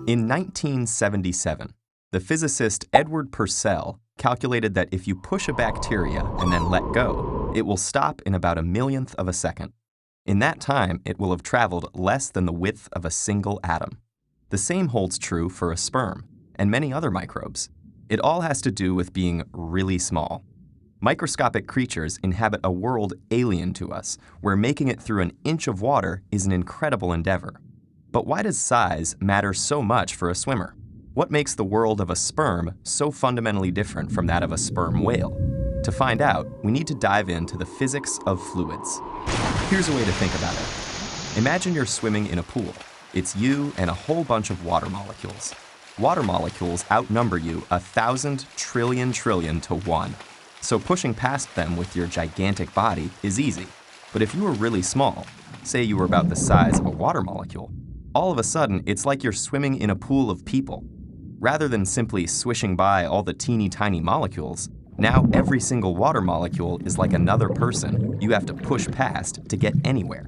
In 1977, the physicist Edward Purcell calculated that if you push a bacteria and then let go, it will stop in about a millionth of a second. In that time, it will have traveled less than the width of a single atom. The same holds true for a sperm and many other microbes. It all has to do with being really small. Microscopic creatures inhabit a world alien to us, where making it through an inch of water is an incredible endeavor. But why does size matter so much for a swimmer? What makes the world of a sperm so fundamentally different from that of a sperm whale? To find out, we need to dive into the physics of fluids. Here's a way to think about it. Imagine you're swimming in a pool. It's you and a whole bunch of water molecules. Water molecules outnumber you 1,000 trillion to 1. So pushing past them with your gigantic body is easy. But if you were really small, say you were about the size of a water molecule, all of a sudden it's like you're swimming in a pool of people. Rather than simply swishing by all the teeny tiny molecules, now every single water molecule is like another person you have to push past to get anywhere.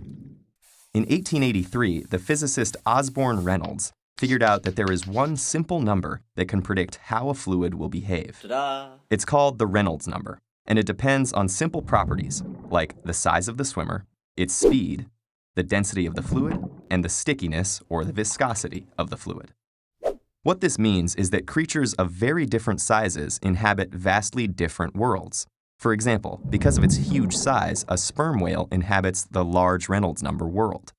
In 1883, the physicist Osborne Reynolds figured out that there is one simple number that can predict how a fluid will behave. Ta-da! It's called the Reynolds number, and it depends on simple properties like the size of the swimmer, its speed, the density of the fluid, and the stickiness or the viscosity of the fluid. What this means is that creatures of very different sizes inhabit vastly different worlds. For example, because of its huge size, a sperm whale inhabits the large Reynolds number world.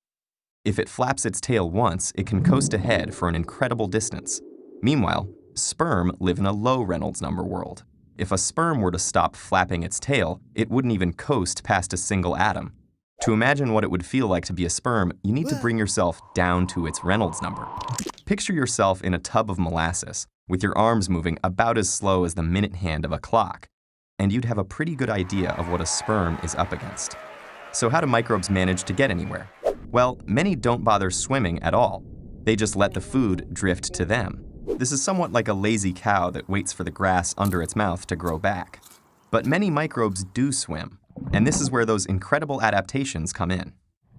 If it flaps its tail once, it can coast ahead for an incredible distance. Meanwhile, sperm live in a low Reynolds number world. If a sperm were to stop flapping its tail, it wouldn't even coast past a single atom. To imagine what it would feel like to be a sperm, you need to bring yourself down to its Reynolds number. Picture yourself in a tub of molasses, with your arms moving about as slow as the minute hand of a clock, and you'd have a pretty good idea of what a sperm is up against. So how do microbes manage to get anywhere? Well, many don't bother swimming at all. They just let the food drift to them. This is somewhat like a lazy cow that waits for the grass under its mouth to grow back. But many microbes do swim, and this is where those incredible adaptations come in.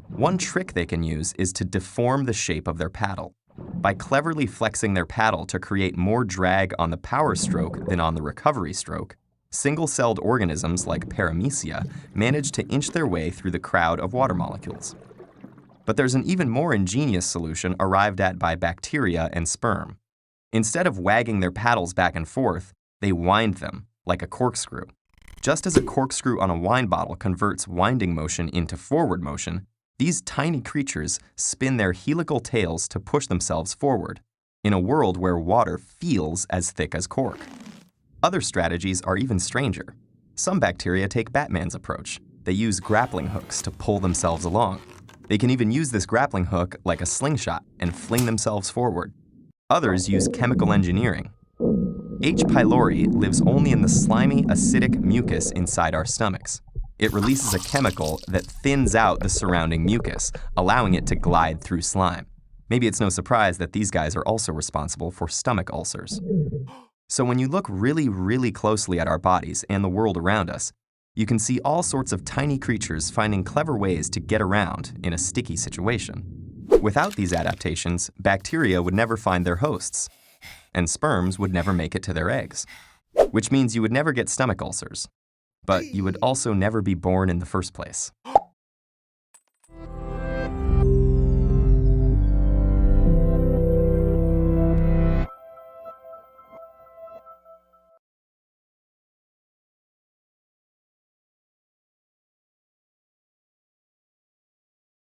One trick they can use is to deform the shape of their paddle. By cleverly flexing their paddle to create more drag on the power stroke than on the recovery stroke, single-celled organisms like paramecia manage to inch their way through the crowd of water molecules. But there's an even more ingenious solution arrived at by bacteria and sperm. Instead of wagging their paddles back and forth, they wind them like a corkscrew. Just as a corkscrew on a wine bottle converts winding motion into forward motion, these tiny creatures spin their helical tails to push themselves forward, in a world where water feels as thick as cork. Other strategies are even stranger. Some bacteria take Batman's approach. They use grappling hooks to pull themselves along. They can even use this grappling hook like a slingshot and fling themselves forward. Others use chemical engineering. H. pylori lives only in the slimy, acidic mucus inside our stomachs. It releases a chemical that thins out the surrounding mucus, allowing it to glide through slime. Maybe it's no surprise that these guys are also responsible for stomach ulcers. So when you look really closely at our bodies and the world around us, you can see all sorts of tiny creatures finding clever ways to get around in a sticky situation. Without these adaptations, bacteria would never find their hosts, and sperms would never make it to their eggs, which means you would never get stomach ulcers, but you would also never be born in the first place.